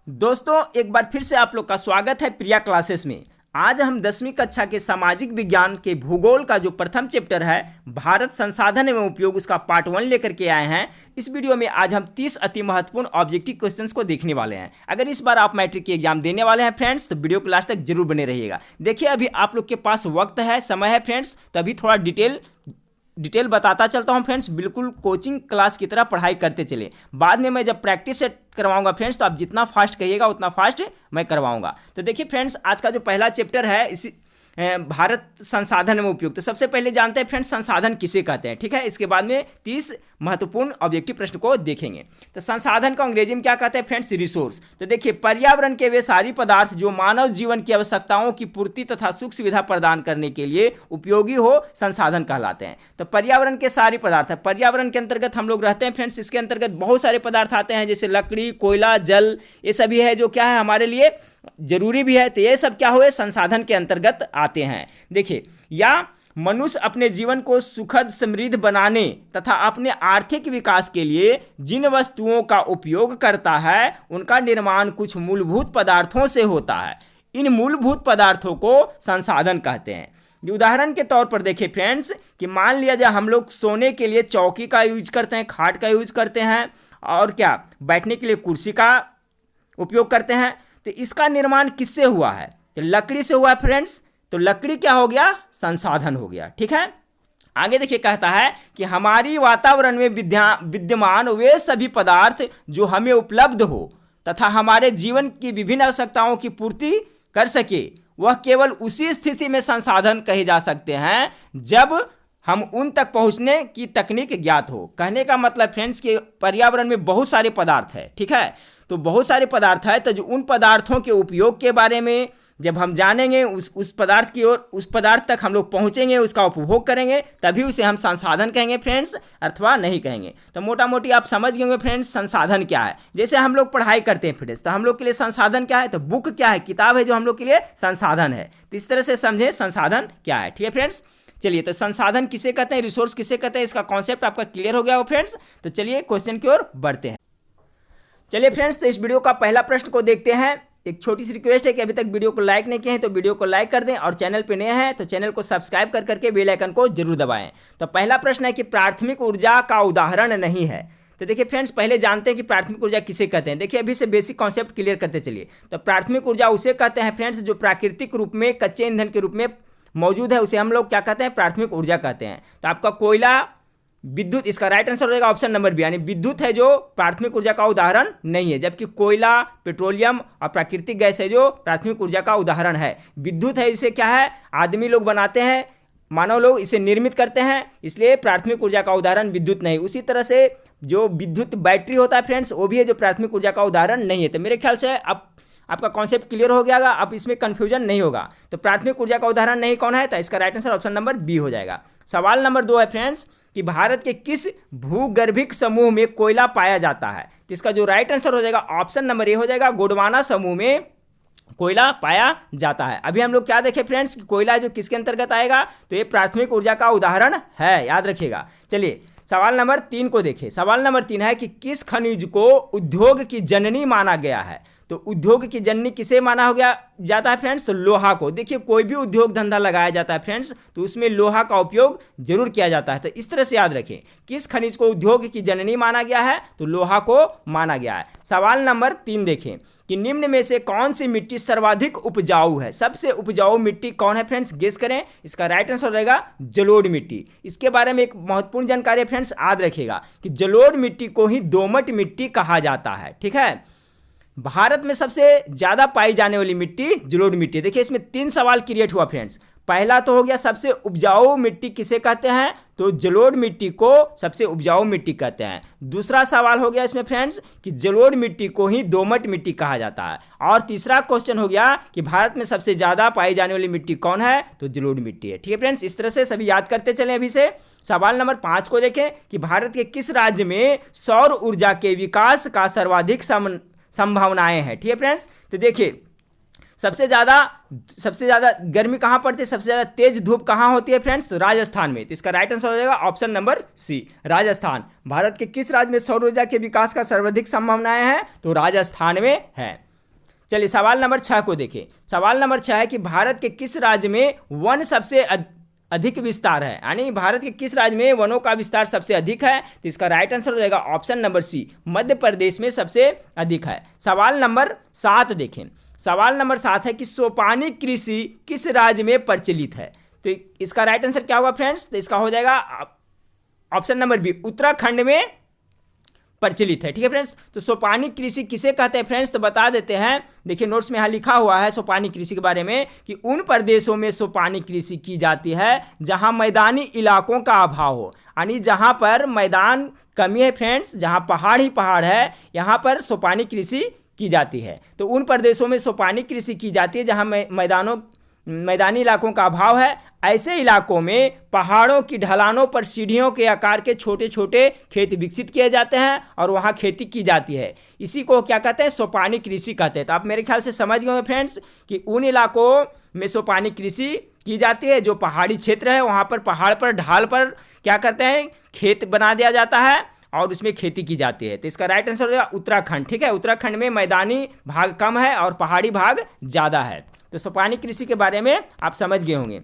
दोस्तों एक बार फिर से आप लोग का स्वागत है प्रिया क्लासेस में। आज हम 10वीं कक्षा के सामाजिक विज्ञान के भूगोल का जो प्रथम चैप्टर है भारत संसाधन एवं उपयोग उसका पार्ट 1 लेकर के आए हैं। इस वीडियो में आज हम 30 अति महत्वपूर्ण ऑब्जेक्टिव क्वेश्चंस को देखने वाले हैं। अगर इस बार आप मैट्रिक की एग्जाम देने वाले हैं फ्रेंड्स तो वीडियो को लास्ट तक जरूर बने रहिएगा। देखिए अभी आप लोग के पास वक्त है, समय है फ्रेंड्स, तो अभी थोड़ा डिटेल बताता चलता हूं फ्रेंड्स। बिल्कुल कोचिंग क्लास की तरह पढ़ाई करते चले। बाद में मैं जब प्रैक्टिस सेट करवाऊंगा फ्रेंड्स तो आप जितना फास्ट कहिएगा उतना फास्ट मैं करवाऊंगा। तो देखिए फ्रेंड्स आज का जो पहला चैप्टर है इसी भारत संसाधन में उपयोग। तो सबसे पहले जानते हैं फ्रेंड्स संसाधन किसे कहते हैं, ठीक है। इसके बाद में 30 महत्वपूर्ण ऑब्जेक्टिव प्रश्न को देखेंगे। तो संसाधन का अंग्रेजी में क्या कहते हैं फ्रेंड्स? रिसोर्स। तो देखिए पर्यावरण के वे सारी पदार्थ जो मानव जीवन की आवश्यकताओं की पूर्ति तथा सुख सुविधा प्रदान करने के लिए उपयोगी हो संसाधन कहलाते हैं। तो पर्यावरण के सारी पदार्थ है, पर्यावरण के अंतर्गत हम लोग रहते हैं फ्रेंड्स। इसके अंतर्गत बहुत सारे पदार्थ आते हैं जैसे लकड़ी, कोयला, जल, ये सभी है जो क्या है हमारे लिए जरूरी भी है। तो ये सब क्या हुए संसाधन के अंतर्गत आते हैं। देखिए या मनुष्य अपने जीवन को सुखद समृद्ध बनाने तथा अपने आर्थिक विकास के लिए जिन वस्तुओं का उपयोग करता है उनका निर्माण कुछ मूलभूत पदार्थों से होता है। इन मूलभूत पदार्थों को संसाधन कहते हैं। उदाहरण के तौर पर देखिए फ्रेंड्स कि मान लिया जाए हम लोग सोने के लिए चौकी का यूज करते हैं, खाट का यूज करते हैं और क्या बैठने के लिए कुर्सी का उपयोग करते हैं। तो इसका निर्माण किससे हुआ है? तो लकड़ी से हुआ है फ्रेंड्स। तो लकड़ी क्या हो गया? संसाधन हो गया, ठीक है। आगे देखिए कहता है कि हमारी वातावरण में विद्यमान वे सभी पदार्थ जो हमें उपलब्ध हो तथा हमारे जीवन की विभिन्न आवश्यकताओं की पूर्ति कर सके वह केवल उसी स्थिति में संसाधन कहे जा सकते हैं जब हम उन तक पहुंचने की तकनीक ज्ञात हो। कहने का मतलब फ्रेंड्स कि पर्यावरण में बहुत सारे पदार्थ है, ठीक है। तो बहुत सारे पदार्थ है तो जो उन पदार्थों के उपयोग के बारे में जब हम जानेंगे उस पदार्थ की ओर, उस पदार्थ तक हम लोग पहुंचेंगे, उसका उपभोग करेंगे, तभी उसे हम संसाधन कहेंगे फ्रेंड्स, अथवा नहीं कहेंगे। तो मोटा मोटी आप समझ गए फ्रेंड्स संसाधन क्या है। जैसे हम लोग पढ़ाई करते हैं फ्रेंड्स तो हम लोग के लिए संसाधन क्या है? तो बुक क्या है? किताब है जो हम लोग के लिए संसाधन है। तो इस तरह से समझे संसाधन क्या है, ठीक है फ्रेंड्स। चलिए तो संसाधन किसे कहते हैं, रिसोर्स किसे कहते हैं, इसका कॉन्सेप्ट आपका क्लियर हो गया हो फ्रेंड्स। तो चलिए क्वेश्चन की ओर बढ़ते हैं। चलिए फ्रेंड्स तो इस वीडियो का पहला प्रश्न को देखते हैं। एक छोटी सी रिक्वेस्ट है कि अभी तक वीडियो को लाइक नहीं किए हैं तो वीडियो को लाइक कर दें और चैनल पे नए हैं तो चैनल को सब्सक्राइब कर करके बेल आइकन को जरूर दबाएं। तो पहला प्रश्न है कि प्राथमिक ऊर्जा का उदाहरण नहीं है। तो देखिए फ्रेंड्स पहले जानते हैं कि प्राथमिक ऊर्जा किसे कहते हैं। देखिए अभी से बेसिक कॉन्सेप्ट क्लियर करते चलिए। तो प्राथमिक ऊर्जा उसे कहते हैं फ्रेंड्स जो प्राकृतिक रूप में कच्चे ईंधन के रूप में मौजूद है, उसे हम लोग क्या कहते हैं? प्राथमिक ऊर्जा कहते हैं। तो आपका कोयला, विद्युत, इसका राइट आंसर हो जाएगा ऑप्शन नंबर बी, यानी विद्युत है जो प्राथमिक ऊर्जा का उदाहरण नहीं है, जबकि कोयला, पेट्रोलियम और प्राकृतिक गैस है जो प्राथमिक ऊर्जा का उदाहरण है। विद्युत है इसे क्या है आदमी लोग बनाते हैं, मानव लोग इसे निर्मित करते हैं, इसलिए प्राथमिक ऊर्जा का उदाहरण विद्युत नहीं। उसी तरह से जो विद्युत बैटरी होता है फ्रेंड्स वो भी है जो प्राथमिक ऊर्जा का उदाहरण नहीं है। तो मेरे ख्याल से अब आपका कॉन्सेप्ट क्लियर हो गया, अब इसमें कंफ्यूजन नहीं होगा। तो प्राथमिक ऊर्जा का उदाहरण नहीं कौन है? तो इसका right answer option number B हो जाएगा। सवाल नंबर 2 है फ्रेंड्स कि भारत के किस भूगर्भिक समूह में कोयला पाया जाता है? तो इसका जो राइट आंसर हो जाएगा ऑप्शन नंबर ए हो जाएगा, गोंडवाना समूह में कोयला पाया जाता है। अभी हम लोग क्या देखें फ्रेंड्स, कोयला जो किसके अंतर्गत आएगा? तो ये प्राथमिक ऊर्जा का उदाहरण है, याद रखिएगा। चलिए सवाल नंबर 3 को देखें। सवाल नंबर 3 है कि किस खनिज को उद्योग की जननी माना गया है? तो उद्योग की जननी किसे माना हो गया जाता है फ्रेंड्स? तो लोहा को। देखिए कोई भी उद्योग धंधा लगाया जाता है फ्रेंड्स तो उसमें लोहा का उपयोग जरूर किया जाता है। तो इस तरह से याद रखें किस खनिज को उद्योग की जननी माना गया है? तो लोहा को माना गया है। सवाल नंबर 3 देखें कि निम्न में से कौन सी मिट्टी सर्वाधिक उपजाऊ है? सबसे उपजाऊ मिट्टी कौन है फ्रेंड्स? गेस करें। इसका राइट आंसर हो जाएगा जलोढ़ मिट्टी। इसके बारे में एक महत्वपूर्ण जानकारी फ्रेंड्स याद रखिएगा कि जलोढ़ मिट्टी को ही दोमट मिट्टी कहा जाता है, ठीक है। भारत में सबसे ज्यादा पाई जाने वाली मिट्टी जलोढ़ मिट्टी। देखिए इसमें 3 सवाल क्रिएट हुआ फ्रेंड्स। पहला तो हो गया सबसे उपजाऊ मिट्टी किसे कहते हैं? तो जलोढ़ मिट्टी को सबसे उपजाऊ मिट्टी कहते हैं। दूसरा सवाल हो गया इसमें फ्रेंड्स कि जलोढ़ मिट्टी को ही दोमट मिट्टी कहा जाता है। और तीसरा क्वेश्चन हो गया कि भारत में सबसे ज्यादा पाई जाने वाली मिट्टी कौन है? तो जलोढ़ मिट्टी है, ठीक है फ्रेंड्स। इस तरह से सभी याद करते चलें। अभी से सवाल नंबर 5 को देखें कि भारत के किस राज्य में सौर ऊर्जा के विकास का सर्वाधिक संभावनाएं हैं, ठीक है फ्रेंड्स। तो देखिए सबसे ज़्यादा गर्मी कहाँ पड़ती है, सबसे ज़्यादा तेज धूप कहाँ होती है फ्रेंड्स? तो राजस्थान में। तो इसका राइट आंसर हो जाएगा option number C, Rajasthan. Bharat के किस राज्य में सौर ऊर्जा के विकास का सर्वाधिक संभावनाएं हैं? तो राजस्थान में है। चलिए सवाल नंबर 6 को देखें। सवाल नंबर 6 है कि भारत के किस राज्य में वन सबसे अधिक विस्तार है, यानी भारत के किस राज्य में वनों का विस्तार सबसे अधिक है। तो इसका राइट आंसर हो जाएगा ऑप्शन नंबर सी, मध्य प्रदेश में सबसे अधिक है। सवाल नंबर 7 देखें। सवाल नंबर 7 है कि सोपानी कृषि किस राज्य में प्रचलित है। तो इसका राइट आंसर क्या होगा फ्रेंड्स, तो इसका हो जाएगा ऑप्शन नंबर बी, उत्तराखंड में प्रचलित है। ठीक है फ्रेंड्स, तो सोपानी कृषि किसे कहते हैं फ्रेंड्स, तो बता देते हैं। देखिए नोट्स में यहाँ लिखा हुआ है सोपानी कृषि के बारे में कि उन प्रदेशों में सोपानी कृषि की जाती है जहाँ मैदानी इलाकों का अभाव हो, यानी जहाँ पर मैदान कमी है फ्रेंड्स, जहाँ पहाड़ ही पहाड़ है, यहाँ पर सोपानी कृषि की जाती है। तो उन प्रदेशों में सोपानी कृषि की जाती है जहाँ मैदानी इलाकों का अभाव है। ऐसे इलाकों में पहाड़ों की ढलानों पर सीढ़ियों के आकार के छोटे छोटे खेत विकसित किए जाते हैं और वहाँ खेती की जाती है। इसी को क्या कहते हैं, सोपानी कृषि कहते हैं। तो आप मेरे ख्याल से समझ गए होंगे फ्रेंड्स कि उन इलाकों में सोपानी कृषि की जाती है जो पहाड़ी क्षेत्र है, वहाँ पर पहाड़ पर ढाल पर क्या करते हैं, खेत बना दिया जाता है और उसमें खेती की जाती है। तो इसका राइट आंसर हो जाएगा उत्तराखंड। ठीक है, उत्तराखंड में मैदानी भाग कम है और पहाड़ी भाग ज़्यादा है। तो सोपानी कृषि के बारे में आप समझ गए होंगे।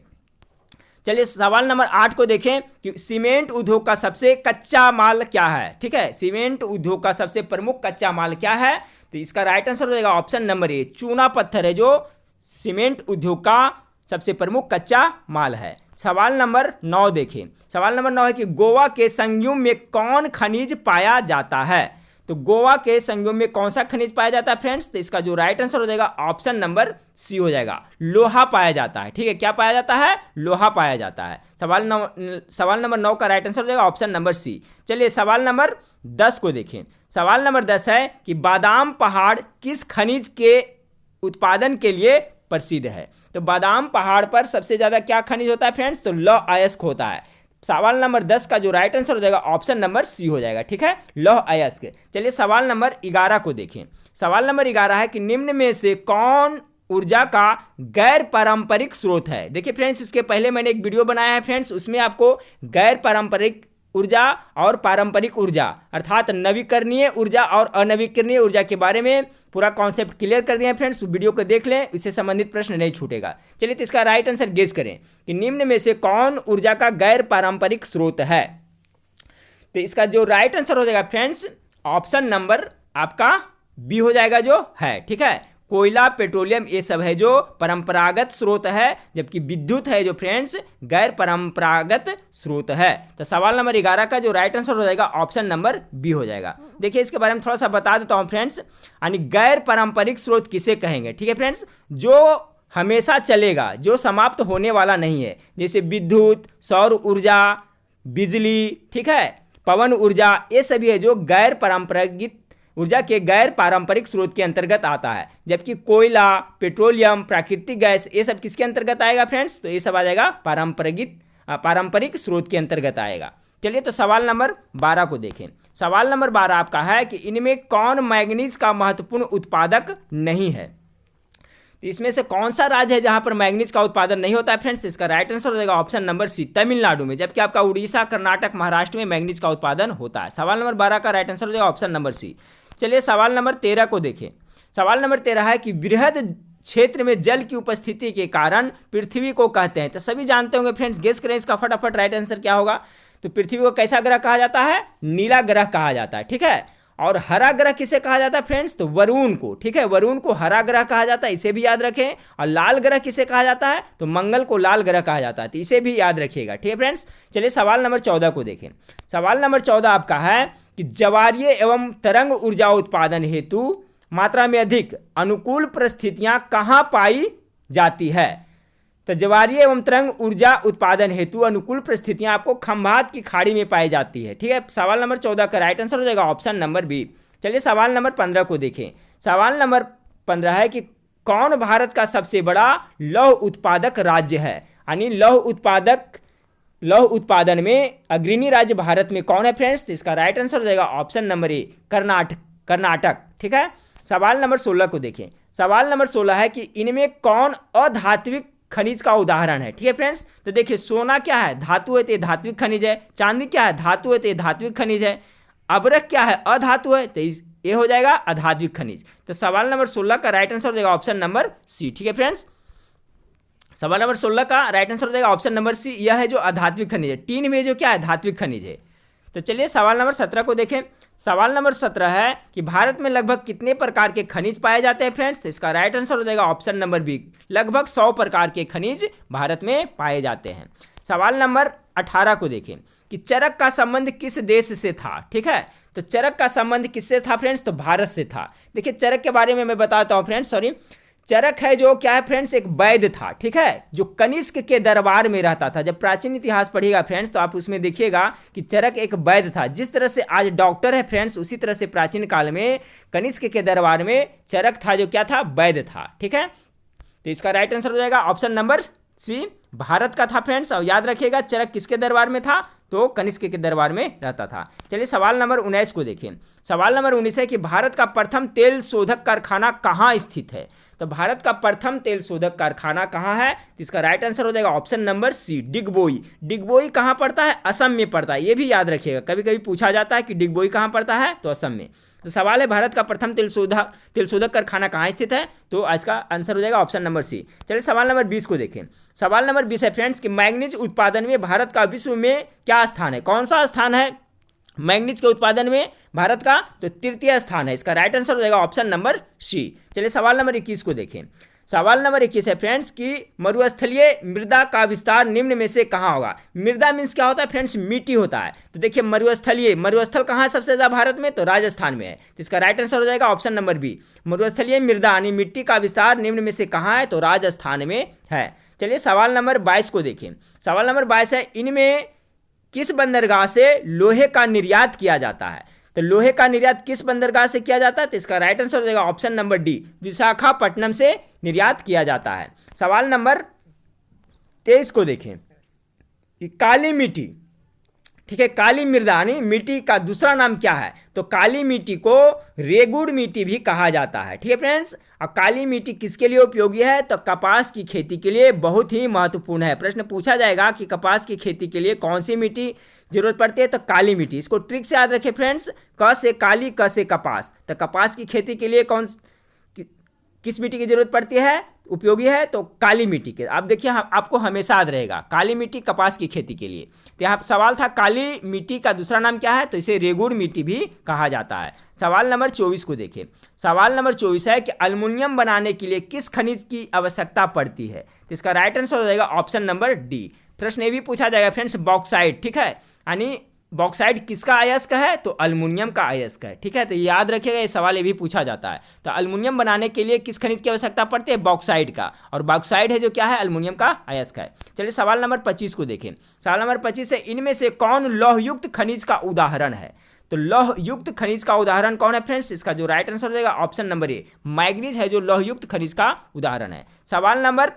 चलिए सवाल नंबर 8 को देखें कि सीमेंट उद्योग का सबसे कच्चा माल क्या है। ठीक है, सीमेंट उद्योग का सबसे प्रमुख कच्चा माल क्या है। तो इसका राइट आंसर हो जाएगा ऑप्शन नंबर ए, चूना पत्थर है जो सीमेंट उद्योग का सबसे प्रमुख कच्चा माल है। सवाल नंबर 9 देखें। सवाल नंबर 9 है कि गोवा के संगम में कौन खनिज पाया जाता है। तो गोवा के संगम में कौन सा खनिज पाया जाता है फ्रेंड्स, तो इसका जो राइट आंसर हो जाएगा ऑप्शन नंबर सी हो जाएगा, लोहा पाया जाता है। ठीक है, क्या पाया जाता है, लोहा पाया जाता है। सवाल नंबर 9 का राइट आंसर हो जाएगा ऑप्शन नंबर सी। चलिए सवाल नंबर 10 को देखें। सवाल नंबर 10 है कि बादाम पहाड़ किस खनिज के उत्पादन के लिए प्रसिद्ध है। तो बादाम पहाड़ पर सबसे ज्यादा क्या खनिज होता है फ्रेंड्स, तो लौह अयस्क होता है। सवाल नंबर 10 का जो राइट आंसर हो जाएगा ऑप्शन नंबर सी हो जाएगा। ठीक है, लौह अयस्क। चलिए सवाल नंबर 11 को देखें। सवाल नंबर 11 है कि निम्न में से कौन ऊर्जा का गैर पारंपरिक स्रोत है। देखिए फ्रेंड्स, इसके पहले मैंने एक वीडियो बनाया है फ्रेंड्स, उसमें आपको गैर पारंपरिक ऊर्जा और पारंपरिक ऊर्जा अर्थात नवीकरणीय ऊर्जा और अनवीकरणीय ऊर्जा के बारे में पूरा कॉन्सेप्ट क्लियर कर दिया है फ्रेंड्स। वीडियो को देख लें, इससे संबंधित प्रश्न नहीं छूटेगा। चलिए तो इसका राइट आंसर गेस करें कि निम्न में से कौन ऊर्जा का गैर पारंपरिक स्रोत है। तो इसका जो राइट आंसर हो जाएगा फ्रेंड्स ऑप्शन नंबर आपका बी हो जाएगा जो है। ठीक है, कोयला, पेट्रोलियम ये सब है जो परंपरागत स्रोत है, जबकि विद्युत है जो फ्रेंड्स गैर परंपरागत स्रोत है। तो सवाल नंबर 11 का जो राइट आंसर हो जाएगा ऑप्शन नंबर बी हो जाएगा। देखिए इसके बारे में थोड़ा सा बता देता हूं फ्रेंड्स, यानी गैर पारंपरिक स्रोत किसे कहेंगे। ठीक है फ्रेंड्स, जो हमेशा चलेगा, जो समाप्त होने वाला नहीं है, जैसे विद्युत, सौर ऊर्जा, बिजली, ठीक है, पवन ऊर्जा, ये सभी है जो गैर परंपरागत ऊर्जा के गैर पारंपरिक स्रोत के अंतर्गत आता है। जबकि कोयला, पेट्रोलियम, प्राकृतिक गैस ये सब किसके अंतर्गत आएगा फ्रेंड्स, तो ये सब आ जाएगा पारंपरिक स्रोत के अंतर्गत आएगा। चलिए तो सवाल नंबर 12 को देखें। सवाल नंबर 12 आपका है कि इनमें कौन मैग्नीज का महत्वपूर्ण उत्पादक नहीं है। तो इसमें से कौन सा राज्य है जहां पर मैग्नीज का उत्पादन नहीं होता है फ्रेंड्स, इसका राइट आंसर हो जाएगा ऑप्शन नंबर सी, तमिलनाडु में। जबकि आपका उड़ीसा, कर्नाटक, महाराष्ट्र में मैग्नीज का उत्पादन होता है। सवाल नंबर 12 का राइट आंसर हो जाएगा ऑप्शन नंबर सी। चलिए सवाल नंबर 13 को देखें। सवाल नंबर 13 है कि वृहद क्षेत्र में जल की उपस्थिति के कारण पृथ्वी को कहते हैं। तो सभी जानते होंगे फ्रेंड्स, गेस करें इसका फटाफट राइट आंसर क्या होगा। तो पृथ्वी को कैसा ग्रह कहा जाता है, नीला ग्रह कहा जाता है। ठीक है, और हरा ग्रह किसे कहा जाता है फ्रेंड्स, तो वरुण को। ठीक है, वरुण को हरा ग्रह कहा जाता है, इसे भी याद रखें। और लाल ग्रह किसे कहा जाता है, तो मंगल को लाल ग्रह कहा जाता है, तो इसे भी याद रखिएगा। ठीक है फ्रेंड्स, चलिए सवाल नंबर 14 को देखें। सवाल नंबर 14 आपका है कि ज्वारीय एवं तरंग ऊर्जा उत्पादन हेतु मात्रा में अधिक अनुकूल परिस्थितियां कहां पाई जाती है। तो ज्वारीय एवं तरंग ऊर्जा उत्पादन हेतु अनुकूल परिस्थितियां आपको खंभात की खाड़ी में पाई जाती है। ठीक है, सवाल नंबर 14 का राइट आंसर हो जाएगा ऑप्शन नंबर बी। चलिए सवाल नंबर 15 को देखें। सवाल नंबर 15 है कि कौन भारत का सबसे बड़ा लौह उत्पादक राज्य है, यानी लौह उत्पादन में अग्रणी राज्य भारत में कौन है फ्रेंड्स, तो इसका राइट आंसर हो जाएगा ऑप्शन नंबर ए, कर्नाटक। ठीक है, सवाल नंबर 16 को देखें। सवाल नंबर 16 है कि इनमें कौन अधात्विक खनिज का उदाहरण है। ठीक है फ्रेंड्स, तो देखिए सोना क्या है, धातु है तो ये धात्विक खनिज है। चांदी क्या है, धातु है तो ये धात्विक खनिज है। अबरक क्या है, अधातु है तो ए हो जाएगा अधात्विक खनिज। तो सवाल नंबर 16 का राइट आंसर हो जाएगा ऑप्शन नंबर सी। ठीक है फ्रेंड्स, सवाल नंबर 16 का राइट आंसर हो जाएगा ऑप्शन नंबर सी, यह है जो अधात्विक खनिज है। टीन में जो क्या है, धात्विक खनिज है। तो चलिए सवाल नंबर 17 को देखें। सवाल नंबर 17 है कि भारत में लगभग कितने प्रकार के खनिज पाए जाते हैं फ्रेंड्स। तो इसका राइट आंसर हो जाएगा ऑप्शन नंबर बी, लगभग 100 प्रकार के खनिज भारत में पाए जाते हैं। सवाल नंबर 18 को देखें कि चरक का संबंध किस देश से था। ठीक है, तो चरक का संबंध किससे था फ्रेंड्स, तो भारत से था। देखिए चरक के बारे में मैं बताता हूँ फ्रेंड्स, चरक है जो क्या है फ्रेंड्स, एक वैद्य था। ठीक है, जो कनिष्क के दरबार में रहता था। जब प्राचीन इतिहास पढ़िएगा फ्रेंड्स तो आप उसमें देखिएगा कि चरक एक वैद्य था। जिस तरह से आज डॉक्टर है फ्रेंड्स, उसी तरह से प्राचीन काल में कनिष्क के दरबार में चरक था जो क्या था, वैद्य था। ठीक है, तो इसका राइट आंसर हो जाएगा ऑप्शन नंबर सी, भारत का था फ्रेंड्स। और याद रखिएगा चरक किसके दरबार में था, तो कनिष्क के दरबार में रहता था। चलिए सवाल नंबर 19 को देखें। सवाल नंबर 19 है कि भारत का प्रथम तेल शोधक कारखाना कहाँ स्थित है। तो भारत का प्रथम तेल शोधक कारखाना कहाँ है, तो इसका राइट आंसर हो जाएगा option number C, Digboi. Digboi कहाँ पड़ता है, असम में पड़ता है। ये भी याद रखिएगा, कभी कभी पूछा जाता है कि डिगबोई कहाँ पड़ता है, तो असम में। तो सवाल है भारत का प्रथम तेल शोधक कारखाना कहाँ स्थित है, तो इसका आंसर हो जाएगा ऑप्शन नंबर सी। चलिए सवाल नंबर 20 को देखें। सवाल नंबर 20 है फ्रेंड्स कि मैग्नीज उत्पादन में भारत का विश्व में क्या स्थान है, कौन सा स्थान है मैग्नीज के उत्पादन में भारत का, तो तृतीय स्थान है। इसका राइट आंसर हो जाएगा ऑप्शन नंबर सी। चलिए सवाल नंबर 21 को देखें। सवाल नंबर 21 है फ्रेंड्स कि मरुस्थलीय मृदा का विस्तार निम्न में से कहाँ होगा। मृदा मीन्स क्या होता है फ्रेंड्स, मिट्टी होता है। तो देखिए मरुस्थल कहाँ है सबसे ज़्यादा भारत में, तो राजस्थान में है। तो इसका राइट आंसर हो जाएगा ऑप्शन नंबर बी, मरुस्थलीय मृदा यानी मिट्टी का विस्तार निम्न में से कहाँ है, तो राजस्थान में है। चलिए सवाल नंबर 22 को देखें। सवाल नंबर 22 है इनमें किस बंदरगाह से लोहे का निर्यात किया जाता है। तो लोहे का निर्यात किस बंदरगाह से किया जाता है, तो इसका राइट आंसर हो जाएगा ऑप्शन नंबर डी, विशाखापट्टनम से निर्यात किया जाता है। सवाल नंबर 23 को देखें कि काली मिट्टी, ठीक है, काली मृदा यानी मिट्टी का दूसरा नाम क्या है, तो काली मिट्टी को रेगुड़ मिट्टी भी कहा जाता है। ठीक है फ्रेंड्स, और काली मिट्टी किसके लिए उपयोगी है, तो कपास की खेती के लिए बहुत ही महत्वपूर्ण है। प्रश्न पूछा जाएगा कि कपास की खेती के लिए कौन सी मिट्टी जरूरत पड़ती है, तो काली मिट्टी। इसको ट्रिक से याद रखें फ्रेंड्स, क से काली, क से कपास। तो कपास की खेती के लिए किस मिट्टी की जरूरत पड़ती है, उपयोगी है, तो काली मिट्टी के। आप देखिए आपको हमेशा याद रहेगा काली मिट्टी कपास की खेती के लिए। तो यहाँ सवाल था काली मिट्टी का दूसरा नाम क्या है, तो इसे रेगुड़ मिट्टी भी कहा जाता है। सवाल नंबर 24 को देखें। सवाल नंबर 24 है कि एल्युमिनियम बनाने के लिए किस खनिज की आवश्यकता पड़ती है, तो इसका राइट आंसर हो जाएगा ऑप्शन नंबर डी। प्रश्न ये भी पूछा जाएगा फ्रेंड्स बॉक्साइट, ठीक है, यानी बॉक्साइट किसका अयस्क है, तो एल्युमिनियम का अयस्क है। ठीक है, तो याद रखिएगा, ये सवाल ये भी पूछा जाता है। तो एल्युमिनियम बनाने के लिए किस खनिज की आवश्यकता पड़ती है, बॉक्साइट का, और बॉक्साइट है जो क्या है, एल्युमिनियम का अयस्क है। चलिए सवाल नंबर 25 को देखें। सवाल नंबर 25 है इनमें से कौन लौहयुक्त खनिज का उदाहरण है। तो लौहयुक्त खनिज का उदाहरण कौन है फ्रेंड्स, इसका जो राइट आंसर हो जाएगा ऑप्शन नंबर ए, मैग्नीज है जो लौहयुक्त खनिज का उदाहरण है। सवाल नंबर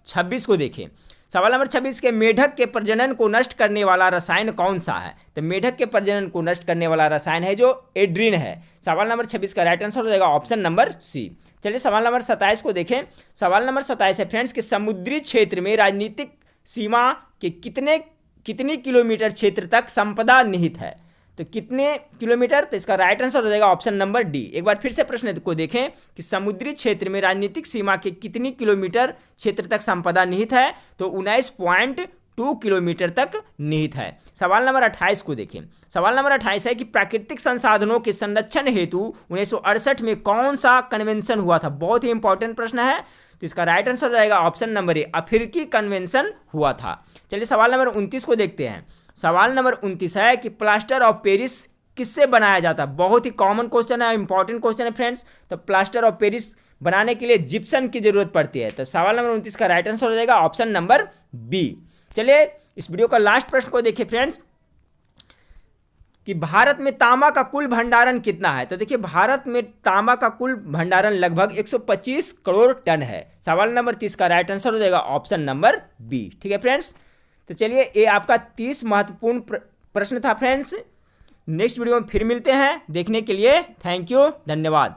26 को देखें। सवाल नंबर 26 के मेढक के प्रजनन को नष्ट करने वाला रसायन कौन सा है, तो मेढक के प्रजनन को नष्ट करने वाला रसायन है जो एड्रीन है। सवाल नंबर 26 का राइट आंसर हो जाएगा ऑप्शन नंबर सी। चलिए सवाल नंबर 27 को देखें। सवाल नंबर 27 है फ्रेंड्स कि समुद्री क्षेत्र में राजनीतिक सीमा के कितनी किलोमीटर क्षेत्र तक संपदा निहित है, तो कितने किलोमीटर, तो इसका राइट आंसर हो जाएगा ऑप्शन नंबर डी। एक बार फिर से प्रश्न को देखें कि समुद्री क्षेत्र में राजनीतिक सीमा के कितनी किलोमीटर क्षेत्र तक संपदा निहित है, तो 19.2 किलोमीटर तक निहित है। सवाल नंबर 28 को देखें। सवाल नंबर 28 है कि प्राकृतिक संसाधनों के संरक्षण हेतु 1968 में कौन सा कन्वेंशन हुआ था। बहुत ही इंपॉर्टेंट प्रश्न है, तो इसका राइट आंसर हो जाएगा ऑप्शन नंबर ए, अफ्रीकी कन्वेंशन हुआ था। चलिए सवाल नंबर 29 को देखते हैं। सवाल नंबर 29 है कि प्लास्टर ऑफ पेरिस किससे बनाया जाता है। बहुत ही कॉमन क्वेश्चन है, इंपॉर्टेंट क्वेश्चन है फ्रेंड्स। तो प्लास्टर ऑफ पेरिस बनाने के लिए जिप्सम की जरूरत पड़ती है। तो सवाल नंबर 29 का राइट आंसर हो जाएगा ऑप्शन नंबर बी। चलिए इस वीडियो का लास्ट प्रश्न को देखिए फ्रेंड्स कि भारत में तांबा का कुल भंडारण कितना है। तो देखिए भारत में तांबा का कुल भंडारण लगभग 125 करोड़ टन है। सवाल नंबर 30 का राइट आंसर हो जाएगा ऑप्शन नंबर बी। ठीक है फ्रेंड्स, तो चलिए ये आपका 30 महत्वपूर्ण प्रश्न था फ्रेंड्स। नेक्स्ट वीडियो में फिर मिलते हैं, देखने के लिए थैंक यू, धन्यवाद।